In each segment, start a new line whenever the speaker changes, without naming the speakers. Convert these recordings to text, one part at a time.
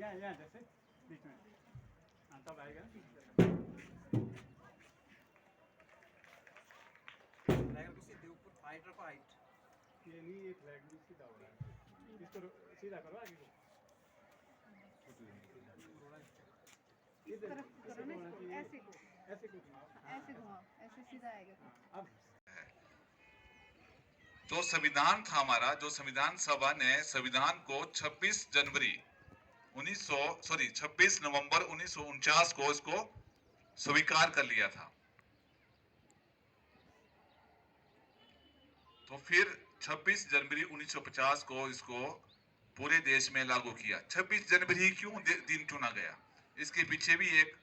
यहाँ जैसे बीच में, हाँ तब आएगा
फ्लैग सीधे ऊपर हाइट रखो, हाइट
ये नहीं, ये फ्लैग भी सीधा हो रहा है, इसको सीधा करो आगे को, इधर ऐसे ऐसे को घुमाओ,
ऐसे घुमाओ, ऐसे सीधा आएगा।
अब
जो संविधान था हमारा, जो संविधान सभा ने संविधान को 26 नवंबर 1949 को इसको स्वीकार कर लिया था। तो फिर 26 जनवरी 1950 को इसको पूरे देश में लागू किया। 26 जनवरी क्यों दिन चुना गया, इसके पीछे भी एक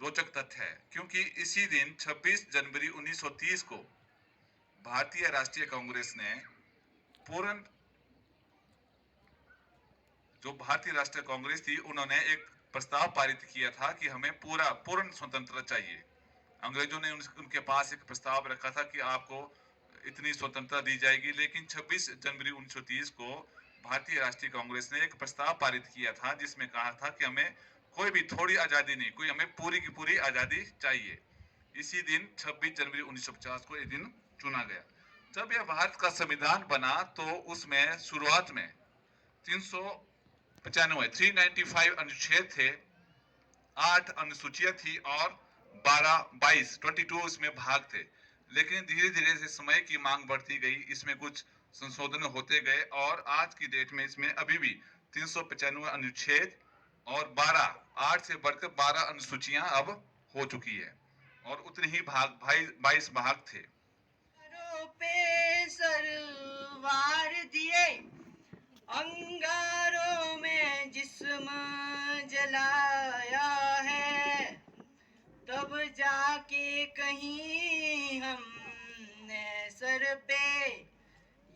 रोचक तथ्य है, क्योंकि इसी दिन 26 जनवरी 1930 को भारतीय राष्ट्रीय कांग्रेस ने जो भारतीय राष्ट्रीय कांग्रेस थी, उन्होंने एक प्रस्ताव पारित किया था कि हमें पूर्ण स्वतंत्रता चाहिए। अंग्रेजों ने उनके पास एक प्रस्ताव रखा था कि आपको इतनी स्वतंत्रता दी जाएगी, लेकिन 26 जनवरी 1930 को भारतीय राष्ट्रीय कांग्रेस ने एक प्रस्ताव पारित किया था जिसमें कहा था कि हमें कोई भी थोड़ी आजादी नहीं, कोई हमें पूरी की पूरी आजादी चाहिए। इसी दिन 26 जनवरी 1950 को ये दिन चुना गया। जब यह भारत का संविधान बना तो उसमें शुरुआत में 395 अनुच्छेद थे, 8 अनुसूचियां थी और 22 इसमें भाग थे। लेकिन धीरे धीरे से समय की मांग बढ़ती गई, इसमें कुछ संशोधन होते गए और आज की डेट में इसमें अभी भी 395 अनुच्छेद और 8 से बढ़कर 12 अनुसूचियां अब हो चुकी है और उतने ही 22 भाग थे।
पे सरवार दिए, अंगारों में जिस्म जलाया है, तब जाके कहीं हमने सर पे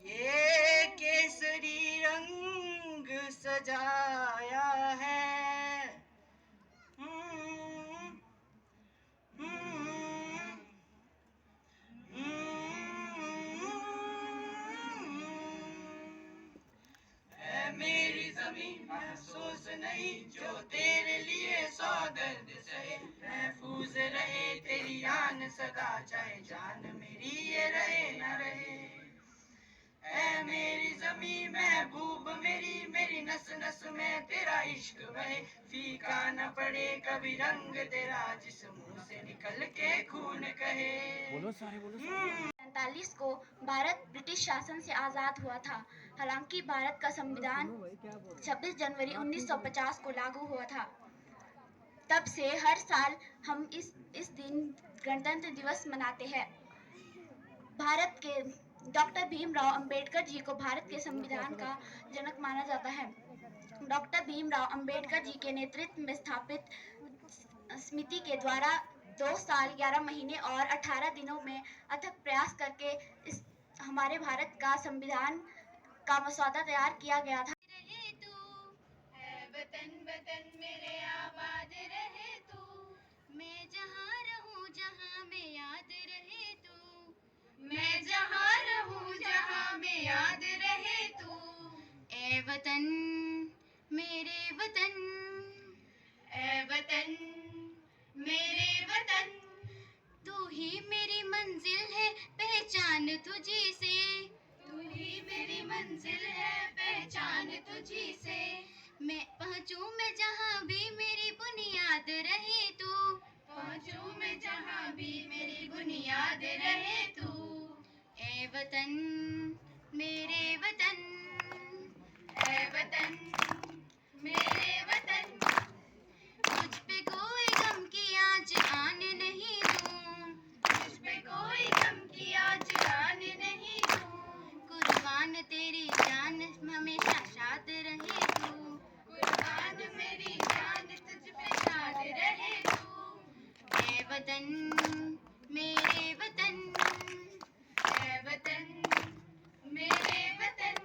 ये केसरी रंग सजाया है। मेरी ज़मीं महसूस नहीं जो तेरे लिए सौ दर्द सहे, महफूज रहे तेरी आन सदा, चाहे जान मेरी ये रहे न रहे। ऐ मेरी ज़मीं महबूब मेरी, मेरी नस नस में तेरा इश्क बहे, फीका न पड़े कभी रंग तेरा, जिस मुंह से निकल के खून कहे।
1947 को भारत ब्रिटिश शासन से आज़ाद हुआ था। हालांकि भारत का संविधान 26 जनवरी 1950 को लागू हुआ था। तब से हर साल हम इस दिन गणतंत्र दिवस मनाते हैं। भारत के डॉक्टर भीमराव अंबेडकर जी को भारत के संविधान का जनक माना जाता है। डॉक्टर भीमराव अंबेडकर जी के नेतृत्व में स्थापित समिति के द्वारा 2 साल 11 महीने और 18 दिनों में अथक प्रयास करके हमारे भारत का संविधान का मसौदा तैयार किया गया था।
रहे तू है वतन वतन मेरे आबाद रहे तू, मैं जहाँ रहूँ जहाँ में याद रहे तू, मैं जहाँ रहूँ जहाँ में याद रहे तू। ए वतन मेरे वतन, ए वतन मेरे वतन, तू ही मेरी मंजिल है पहचान तुझी से, तू ही मेरी मंजिल है पहचान तुझी से। मैं पहुँचूं मैं जहाँ भी मेरी बुनियाद रहे तू, पहुँचूं मैं जहाँ भी मेरी बुनियाद रहे तू। ए वतन मेरे वतन, ए वतन मेरे वतन, मुझ पे कोई गम की आँच आने नहीं दूँ, मुझ पे कोई गम की आँच आने नहीं दूँ। कुर्बान तेरी जान हमेशा शाद रहे तू, कुर्बान मेरी जान तुझ पे शाद रहे तू। ए वतन मेरे वतन, ए वतन मेरे वतन,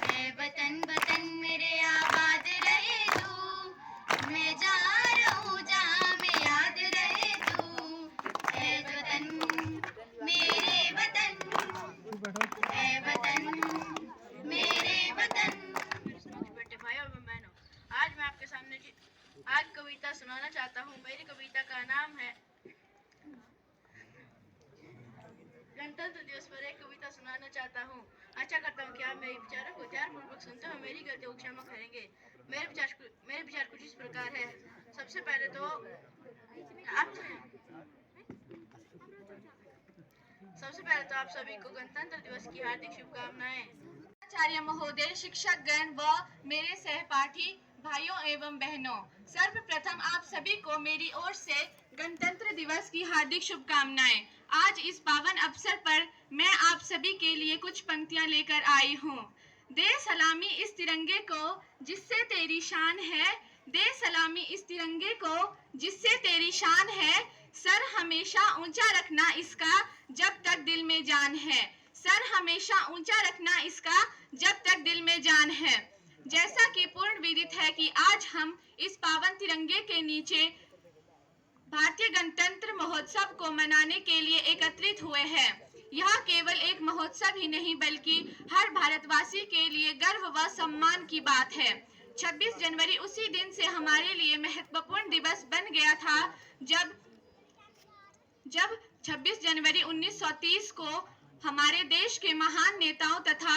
ए वतन वतन मेरे आबाद
कविता सुनाना चाहता हूँ। मेरी कविता का नाम है गणतंत्र दिवस पर एक कविता सुनाना चाहता हूँ। आशा करता हूँ कि आप मेरे विचारों को ध्यानपूर्वक सुनते हुए मेरी गलतियों को क्षमा करेंगे। मेरे विचार कुछ इस प्रकार है। सबसे पहले तो आप सभी को गणतंत्र दिवस की हार्दिक शुभकामनाएं।
आचार्य महोदय, शिक्षक गण व मेरे सहपाठी भाइयों एवं बहनों, सर्वप्रथम आप सभी को मेरी ओर से गणतंत्र दिवस की हार्दिक शुभकामनाएं। आज इस पावन अवसर पर मैं आप सभी के लिए कुछ पंक्तियां लेकर आई हूँ। दे सलामी इस तिरंगे को जिससे तेरी शान है, दे सलामी इस तिरंगे को जिससे तेरी शान है, सर हमेशा ऊंचा रखना इसका जब तक दिल में जान है, सर हमेशा ऊंचा रखना इसका जब तक दिल में जान है। जैसा कि पूर्ण विदित है कि आज हम इस पावन तिरंगे के नीचे भारतीय गणतंत्र महोत्सव को मनाने के लिए एकत्रित हुए हैं। यह केवल एक महोत्सव ही नहीं बल्कि हर भारतवासी के लिए गर्व व सम्मान की बात है। 26 जनवरी उसी दिन से हमारे लिए महत्वपूर्ण दिवस बन गया था जब 26 जनवरी 1930 को हमारे देश के महान नेताओं तथा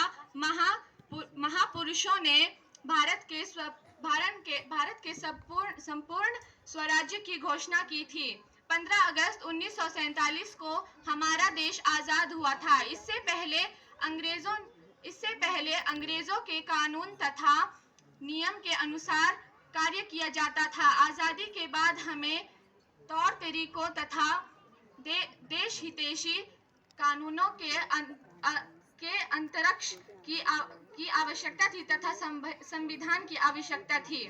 महापुरुषों ने भारत के संपूर्ण स्वराज्य की घोषणा की थी। 15 अगस्त 1947 को हमारा देश आजाद हुआ था। इससे पहले अंग्रेजों के कानून तथा नियम के अनुसार कार्य किया जाता था। आजादी के बाद हमें तौर तरीकों तथा देश हितैषी कानूनों के अंतरिक्ष की आवश्यकता थी तथा संविधान की आवश्यकता थी।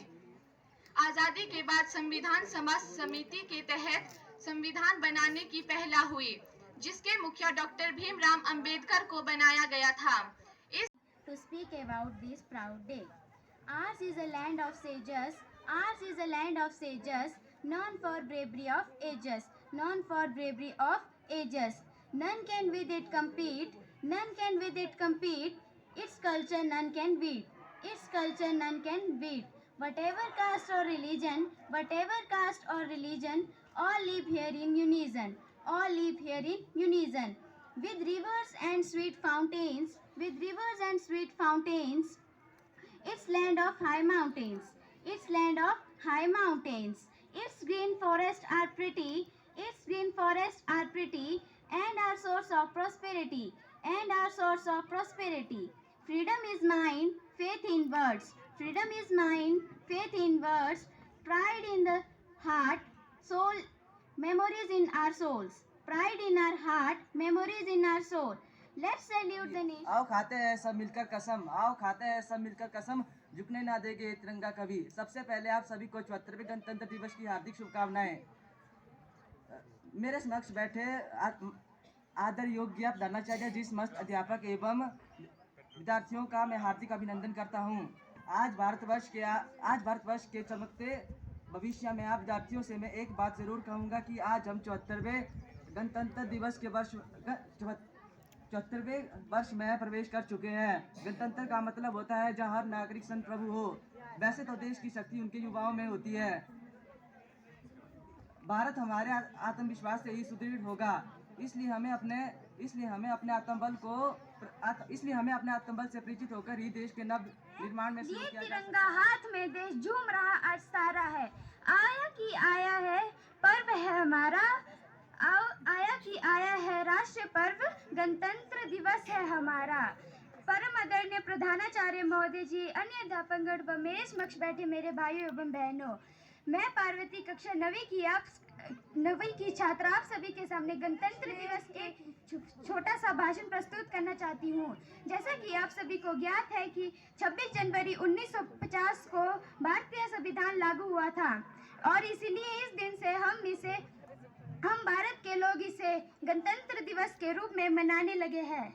आजादी के बाद संविधान सभा समिति के तहत संविधान बनाने की पहला हुई, जिसके मुखिया डॉक्टर भीमराव अंबेडकर को बनाया गया था।
To speak about this proud day. Ours is a land of sages. Ours is a land of sages, known for bravery of ages. Known for bravery of ages. None can with it compete. None can with it compete. Its culture none can beat. Its culture none can beat. Whatever caste or religion, all live here in unison. All live here in unison. With rivers and sweet fountains. With rivers and sweet fountains. Its land of high mountains. Its land of high mountains. Its green forests are pretty. Its green forests are pretty and our source of prosperity. And our source of prosperity. Freedom is mine, faith in words. Freedom is mine, faith in words. Pride in the heart, soul, memories in our souls. Pride in our heart, memories in our soul. Let's salute the nation.
आओ खाते हैं सब मिलकर कसम, आओ खाते हैं सब मिलकर कसम, झुकने ना देंगे तिरंगा कभी। सबसे पहले आप सभी को 74वें गणतंत्र दिवस की हार्दिक शुभकामनाएं। मेरे समक्ष बैठे आदर योग्य प्रधानाचार्य जी, समस्त अध्यापक एवं विद्यार्थियों का मैं हार्दिक अभिनंदन करता हूं। आज भारतवर्ष के चमकते भविष्य में आप विद्यार्थियों से मैं एक बात जरूर कहूंगा कि आज हम 74वें गणतंत्र दिवस के 74वें वर्ष में प्रवेश कर चुके हैं। गणतंत्र का मतलब होता है जहां हर नागरिक संप्रभु हो। वैसे तो देश की शक्ति उनके युवाओं में होती है। भारत हमारे आत्मविश्वास से ही सुदृढ़ होगा। इसलिए हमें अपने आत्मबल से परिचित होकर ही देश के नव निर्माण में सहयोग किया जा सकता है।
तिरंगा हाथ में देश झूम रहा आज सारा है। आया कि आया है पर्व है हमारा। आया कि आया है राष्ट्रीय पर्व, गणतंत्र दिवस है हमारा। परम आदरणीय प्रधानाचार्य महोदय जी, अन्य अध्यापकगण व मेरे समक्ष बैठे मेरे भाइयों एवं बहनों, मैं पार्वती कक्षा 9वीं की छात्रा आप सभी के सामने गणतंत्र दिवस के छोटा सा भाषण प्रस्तुत करना चाहती हूँ। जैसा कि आप सभी को ज्ञात है कि 26 जनवरी 1950 को भारतीय संविधान लागू हुआ था और इसीलिए इस दिन से हम भारत के लोग इसे गणतंत्र दिवस के रूप में मनाने लगे हैं।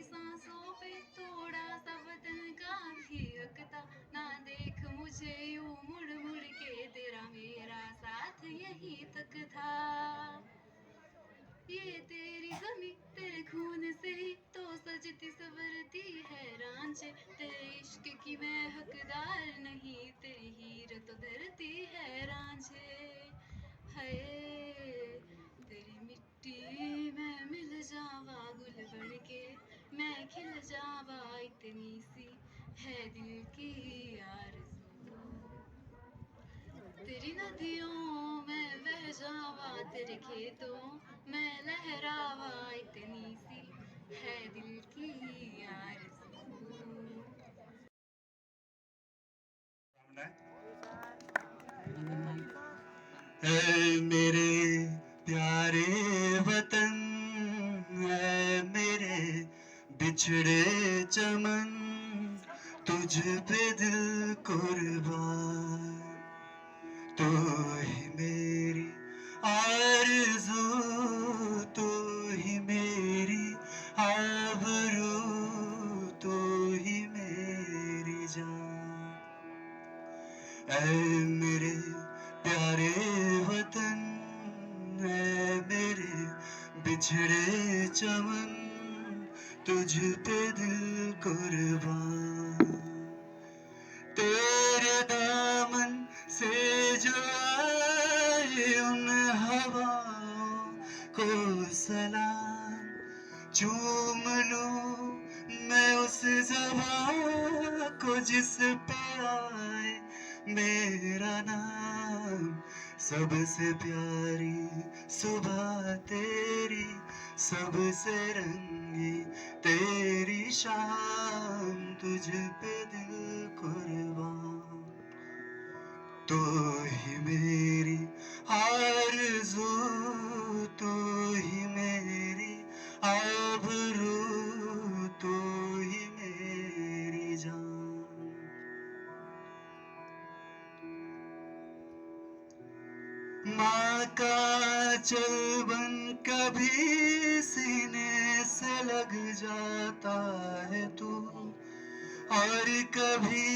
सांसों पे थोड़ा सा वतन का भी अकता ना देख मुझे यूं मुड़ मुड़ के, तेरा मेरा साथ यही तक था।
है दिल की आरज़ू। तेरी नदियों में बह जावा, तेरे खेतों में लहरावा, इतनी सी है दिल की आरज़ू।
ऐ मेरे प्यारे वतन, ऐ मेरे बिछड़े चमन, तुझ पे दिल कुर्बान, तू ही मेरी आरज़ू, तू ही मेरी आबरू, तू ही मेरी जान। ऐ मेरे प्यारे वतन, ऐ मेरे बिछड़े चमन, तुझ पे दिल कुर्बान, तेरे दामन से जो आए उन हवाओं को सलाम, चूम लूं मैं उस ज़बां को जिस पे आए मेरा नाम, सबसे प्यारी सुबह तेरी, सबसे रंगी तेरी शाम, तुझ पे दिल कुर्बान, तू ही मेरी आरज़ू, तू ही मेरी आबरू, तू ही मेरी जान। माँ का चलबन कभी सीने से लग जाता है तू, और कभी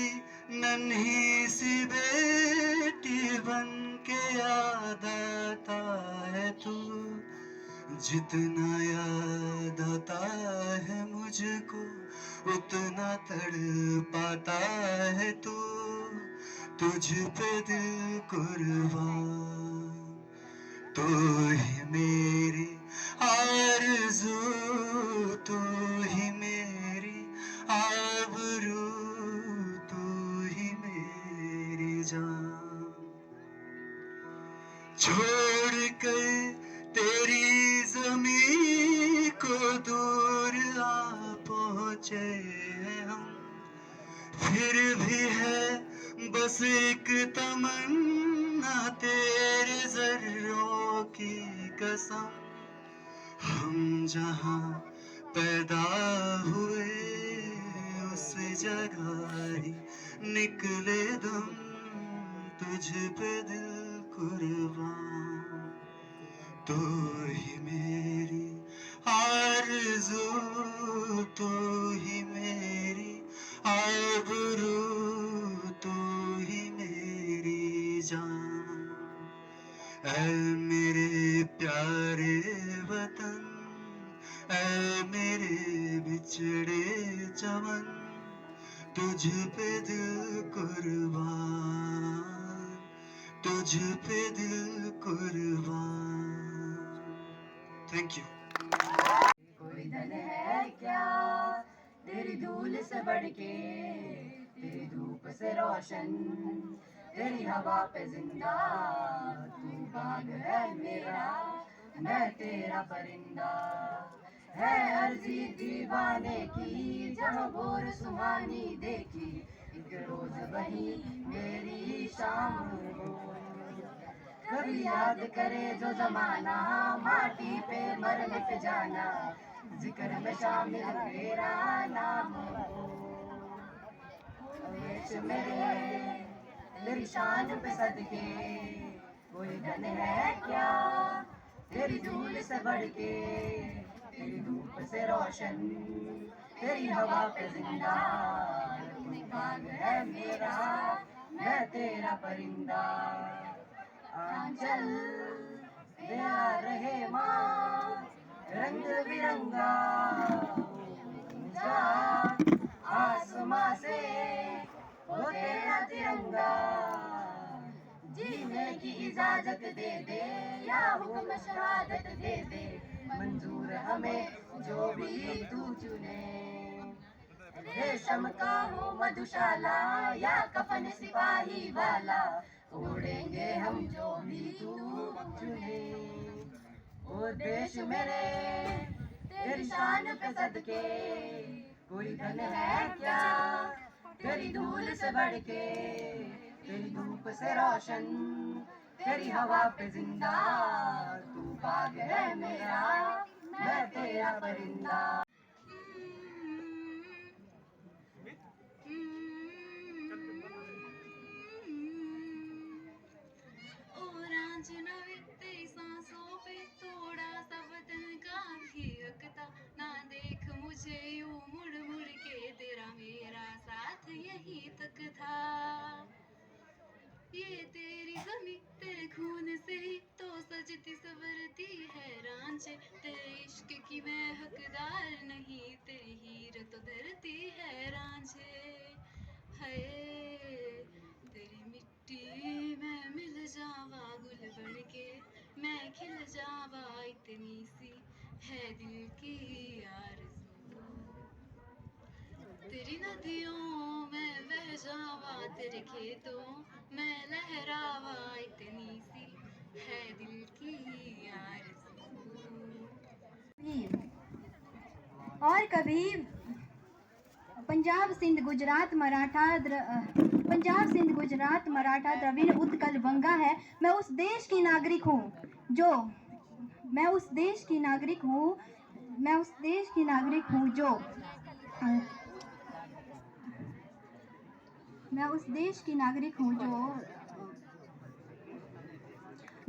नन्ही सी बेटी बन के याद आता है तू, जितना याद आता है मुझको उतना तड़पाता है तू, तुझ पे दिल कुर्बान, तू ही मेरी आरज़ू, तू ही मेरी आबरू, तू ही मेरी जान। छोड़ कर तेरी ज़मीं को दूर आ पहुँचे हैं हम, फिर भी है बस एक तमन्ना तेरे ज़र्रों की कसम, हम जहाँ पैदा हुए उस जगह ही निकले दम, तुझ पे दिल कुर्बान, तू ही मेरी आरज़ू, तू ही मेरी आबरू, तू ही मेरी जान। ऐ मेरे प्यारे वतन, ऐ मेरे बिछड़े चमन, तुझ पे दिल कुर्बान, तुझ पे दिल कुर्बान। Thank you.
कोई धन है क्या तेरी धूल से बढ़ के, तेरी धूप से रोशन, तेरी हवा पे जिंदा, तू बाग है मेरा, मैं तेरा परिंदा, है अर्जी दीवाने की जहाँ भोर सुहानी देखी, एक रोज वही मेरी शाम हो, कभी याद करे जो जमाना, माटी पे मर मिट जाना, जिक्र में शामिल मेरा नाम हो, वेश मेरी शान पे सदके, कोई धन है क्या तेरी धूल से बढ़ के, तेरी धूप से रोशन, तेरी हवा पे जिंदा, तू बाग है मेरा, मैं तेरा परिंदा, आंचल दिया रहे माँ रंग बिरंगा, ऊंचा आसमां से हो तेरा तिरंगा, जीने की इजाजत दे दे या हुक्म शहादत दे दे, मंजूर हमें जो भी तू चुने, रेशम का हो मधुशाला या कफन सिपाही वाला, ओढ़ेंगे हम जो भी तू चुने। ओ देश मेरे तेरी शान पे सदके, कोई धन है क्या तेरी धूल से बढ़ के, तेरी धूप से रोशन तेरी हवा पे जिंदा, तू बाग है मेरा मैं तेरा परिंदा।
तेरी सांसों पे थोड़ा सा बदन का भी अकता, ना देख मुझे यूं मुड़ मुड़ के, तेरा मेरा साथ यही तक था। ये तेरी ज़मीं तेरे खून से ही तो सजती संवरती है रांझे, तेरे इश्क की मैं हकदार नहीं, तेरी हीर तो धरती है रांझे। हाय तेरी मिट्टी में मिल जावा गुल बन के, मैं खिल जावा इतनी सी है दिल की आरज़ू। तेरी नदियों में बह जावा, तेरे खेतों में लहरावा, इतनी सी है दिल की आरज़ू।
और कभी पंजाब सिंध गुजरात मराठा द्रविड़ उत्कल गंगा है। मैं उस देश की नागरिक हूँ जो मैं उस देश की नागरिक हूँ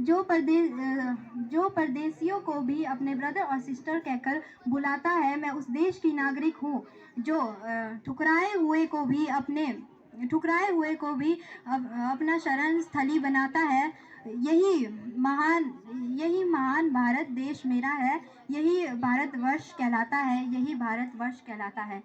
जो परदेशियों को भी अपने ब्रदर और सिस्टर कहकर बुलाता है। मैं उस देश की नागरिक हूँ जो ठुकराए हुए को भी अपना शरण स्थली बनाता है। यही महान भारत देश मेरा है, यही भारतवर्ष कहलाता है।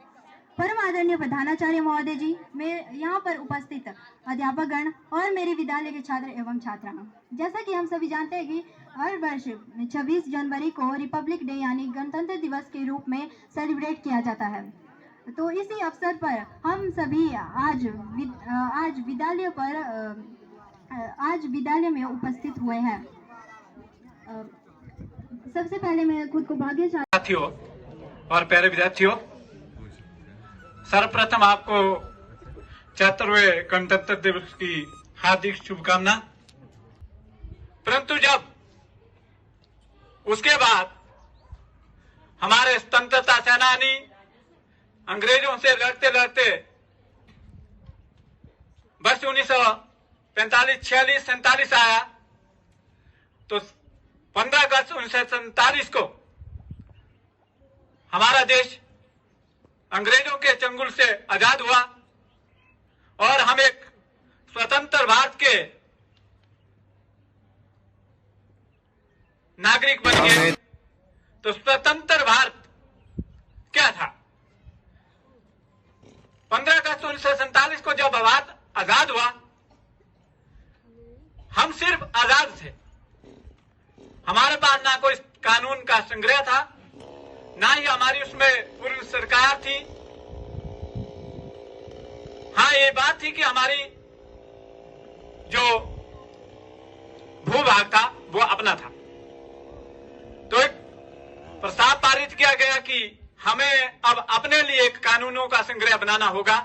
परम आदरणीय प्रधानाचार्य महोदय जी, मैं यहाँ पर उपस्थित अध्यापकगण और मेरे विद्यालय के छात्र एवं छात्राएं, जैसा कि हम सभी जानते हैं कि हर वर्ष 26 जनवरी को रिपब्लिक डे यानी गणतंत्र दिवस के रूप में सेलिब्रेट किया जाता है। तो इसी अवसर पर हम सभी आज विद्यालय में उपस्थित हुए हैं। सबसे पहले मैं खुद को भाग्यशाली
साथियों और प्यारे विद्यार्थियों, सर्वप्रथम आपको 74वें गणतंत्र दिवस की हार्दिक शुभकामना। परंतु जब उसके बाद हमारे स्वतंत्रता सेनानी अंग्रेजों से लड़ते लड़ते वर्ष 1945, 46, 47 आया, तो 15 अगस्त 1947 को हमारा देश अंग्रेजों के चंगुल से आजाद हुआ और हम एक स्वतंत्र भारत के नागरिक बन गए। तो स्वतंत्र भारत क्या था? 15 अगस्त 1947 को जब भारत आजाद हुआ, हम सिर्फ आजाद थे। हमारे पास ना कोई कानून का संग्रह था, ना ही हमारी उसमें पूर्ण सरकार थी। हाँ, ये बात थी कि हमारी जो भूभाग था वो अपना था। तो एक प्रस्ताव पारित किया गया कि हमें अब अपने लिए एक कानूनों का संग्रह बनाना होगा,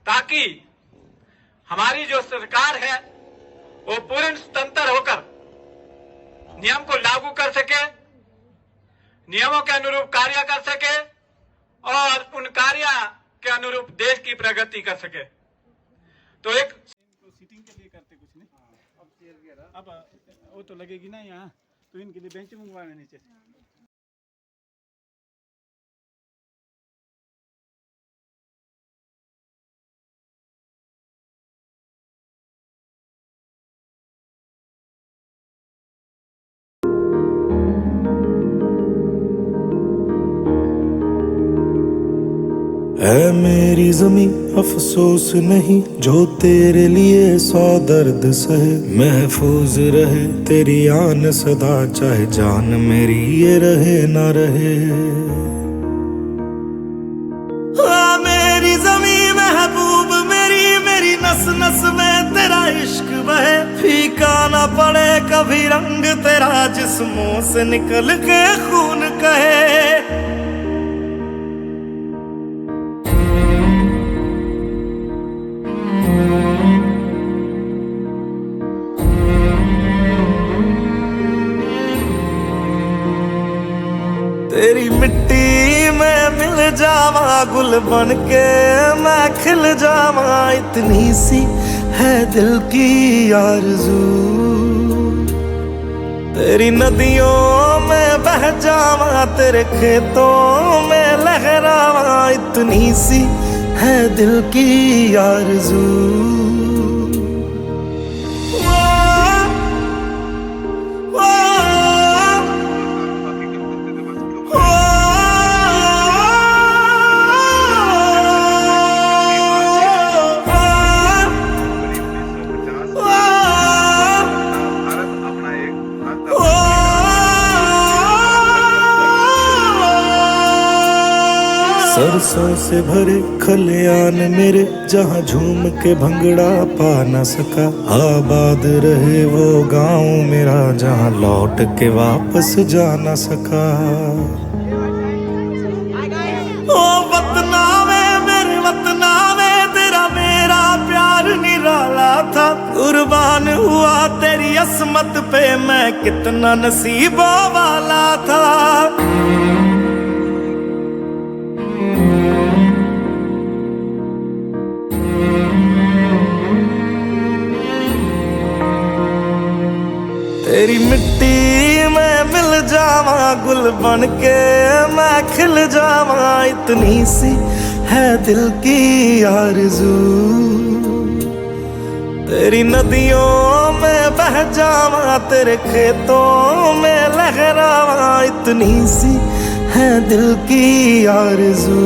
ताकि हमारी जो सरकार है वो पूर्ण स्वतंत्र होकर नियम को लागू कर सके, नियमों के अनुरूप कार्य कर सके और उन कार्य के अनुरूप देश की प्रगति कर सके। तो एक सीटिंग के लिए करते कुछ नहीं, अब वो तो लगेगी ना यहाँ, तो इनके लिए बेंच मंगवाने नीचे से।
है मेरी ज़मीं अफसोस नहीं, जो तेरे लिए 100 दर्द सहे। महफूज रहे तेरी आन सदा, चाहे जान मेरी ये रहे ना रहे। नस नस में तेरा इश्क बहे, फीका ना पड़े कभी रंग तेरा, जिस्मों से निकल के खून कहे। तेरी मिट्टी में मिल जावा, गुल बन के मैं खिल जावा, इतनी सी है दिल की आरज़ू। तेरी नदियों में बह जावा, तेरे खेतों में लहरावा, इतनी सी है दिल की आरज़ू। सरसों से भरे खलियान मेरे, जहाँ झूम के भंगड़ा पा न सका, आबाद रहे वो गांव मेरा, जहाँ लौट के वापस जा न सका। ओ वतना में मेरे वतना में, तेरा मेरा प्यार निराला था, कुर्बान हुआ तेरी असमत पे मैं, कितना नसीबों वाला था। तेरी मिट्टी में मिल जावा, गुल बन के मैं खिल जावा, इतनी सी है दिल की आरज़ू। तेरी नदियों में बह जावा, तेरे खेतों में लहरावा, इतनी सी है दिल की आरज़ू।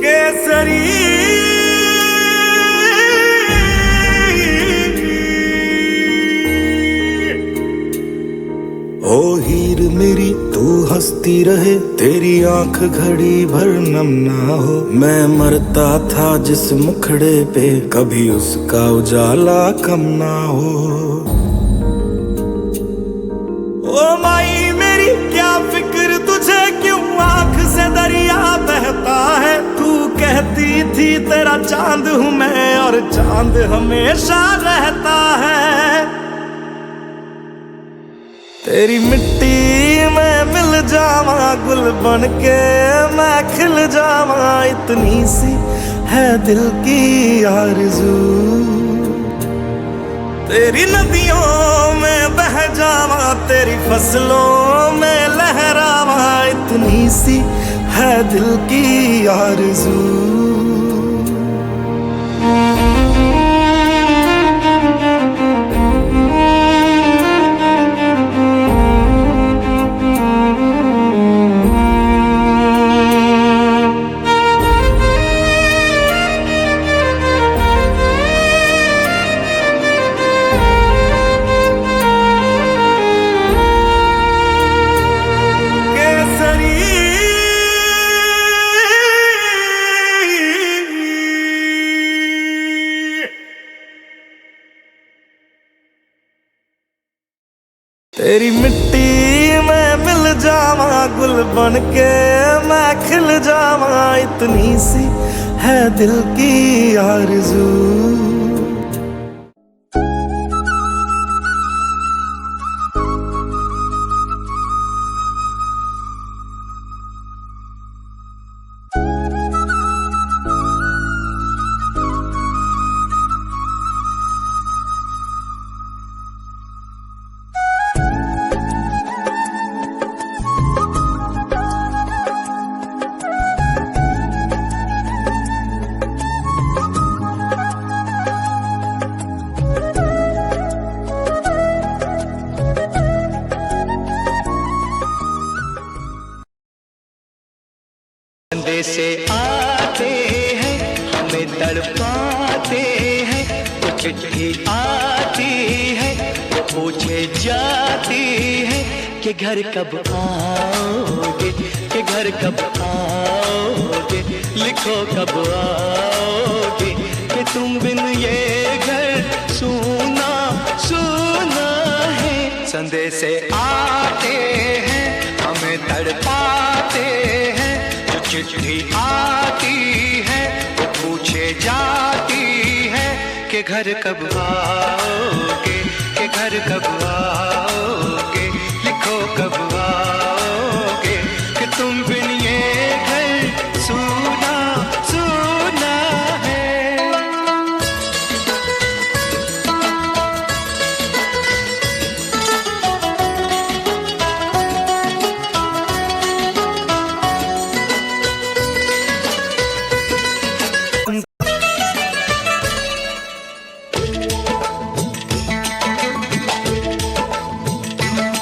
केसरी ओ हीर मेरी तू हंसती रहे, तेरी आंख घड़ी भर नम ना हो, मैं मरता था जिस मुखड़े पे, कभी उसका उजाला कम ना हो। ओ माई मेरी क्या फिक्र तुझे, क्यों आंख से दरिया बहता है, तू कहती थी तेरा चांद हूँ मैं, और चांद हमेशा रहता है। तेरी मिट्टी में मिल जावा, गुल बन के मैं खिल जावा, इतनी सी है दिल की आरज़ू। तेरी नदियों में बह जावा, तेरी फसलों में लहरावा, इतनी सी है दिल की आरज़ू। तेरी मिट्टी में मिल जावा, गुल बन के मैं खिल जावा, इतनी सी है दिल की आरज़ू।
से आते हैं हमें तड़पाते हैं, तो चिट्ठी आती है वो पूछे जाती है कि घर कब आओगे, कि घर कब आओगे।
लिखो कब आओगे कि तुम बिन ये घर सूना सूना है। संदेश आते हैं हमें तड़पाते हैं, जो चिट्ठी आती है वो पूछे जाती है कि घर कब आओगे, कि घर कब आओगे, लिखो कब आओगे कि तुम बिन ये घर सूना सूना है।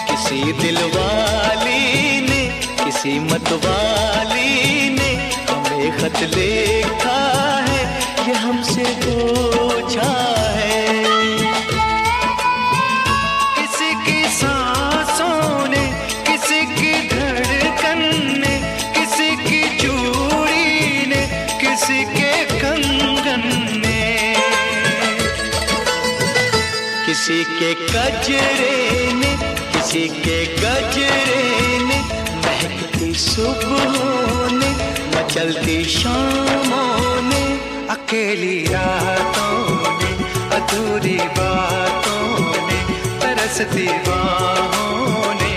किसी दिलवाली ने, किसी मतवाली ने हमें खत लिखा है, ये हमसे पूछा है। किसी की सांसों ने, किसी की धड़कन ने, किसी की चूड़ी ने, किसी के कंगन ने, किसी के गजरे ने, किसी के गजरे ने, महकती सुबहों ने, मचलती शामों ने, अकेली रातों ने, अधूरी बातों ने, तरसती बाहों ने,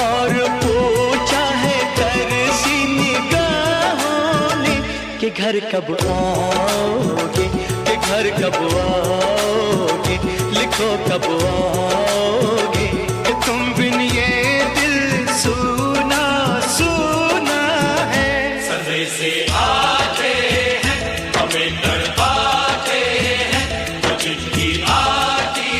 और पूछा है तरसी निगाहों ने कि घर कब आओगे, कि घर कब आओगे, लिखो कब आओगे कि तुम बिन ये दिल सूना सूना है। संदेश आते हैं हमें तड़पाते हैं, जो चिट्ठी आती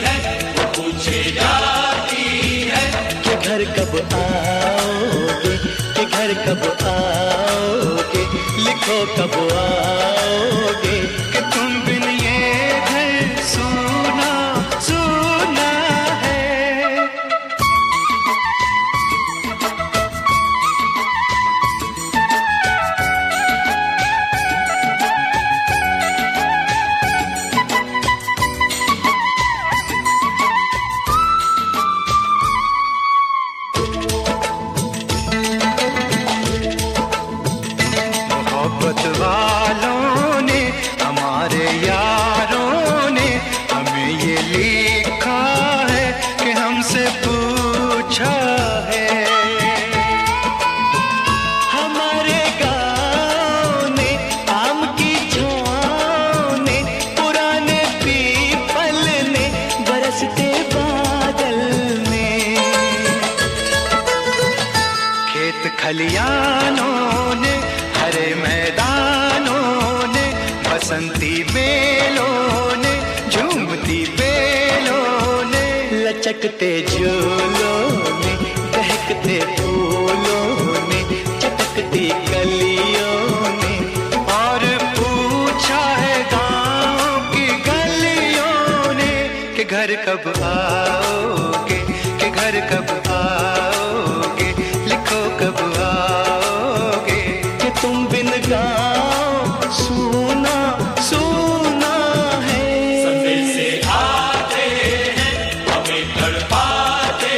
है वो पूछे जाती है कि घर कब आओगे, कि घर कब आओगे, लिखो कब आओगे कि तुम बिन ये घर सूना सूना है। मोहब्बत वालों ने, हमारे यारों ने हमें ये लिखा है कि हमसे पूछा है। हमारे गाँव ने, आम की छाँव ने, पुराने पीपल ने, बरसते बादल ने, खेत खलियानों ने, हरे मैदानों ने, बसंती बेलों ने, झूमती बेलों ने, लचकते झूलों ने, बहकते फूलों ने, चटकती कलियों ने, और पूछा है गाँव की गलियों ने कि घर कब आओगे, कि घर कब आओगे, लिखो कब आओगे कि तुम बिन गाँव सूना सूना है। संदेश आते हैं हमें तड़पाते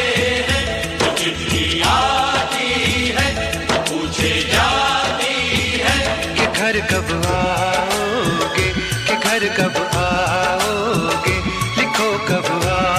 हैं, जो चिट्ठी आती है वो पूछे जाती है कि घर कब आओगे, कि घर कब आओगे, लिखो कब आओगे।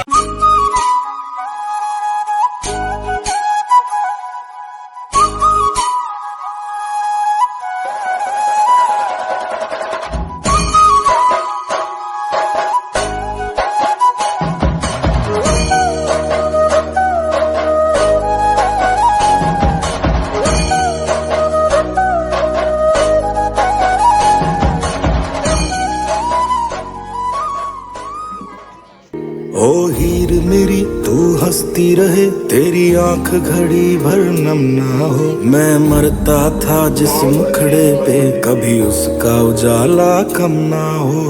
ओ हीर मेरी तू हंसती रहे, तेरी आंख घड़ी भर नम ना हो। मैं मरता था जिस मुखड़े पे, कभी उसका उजाला कम ना हो।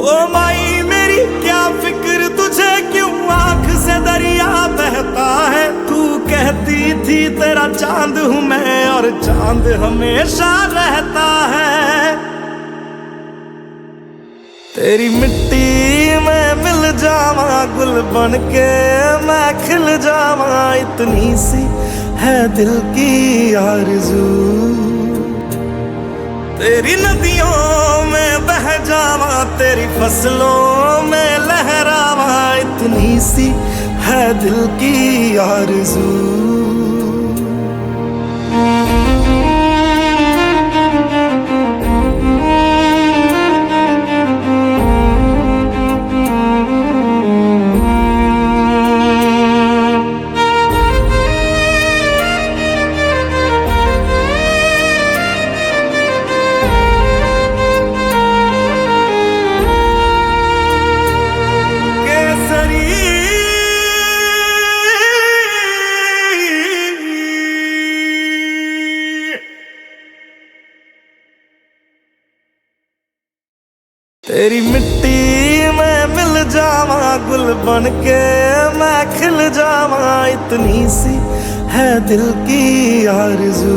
ओ माई मेरी क्या फिक्र तुझे, क्यों आंख से दरिया बहता है। तू कहती थी तेरा चांद हूँ मैं, और चांद हमेशा रहता है। तेरी मिट्टी में मिल जावा, गुल बन के मैं खिल जावा, इतनी सी है दिल की आरज़ू। तेरी नदियों में बह जावा, तेरी फसलों में लहरावा, इतनी सी है दिल की आरज़ू। तेरी मिट्टी में मिल जावा, गुल बन के मैं खिल जावा, इतनी सी है दिल की आरज़ू।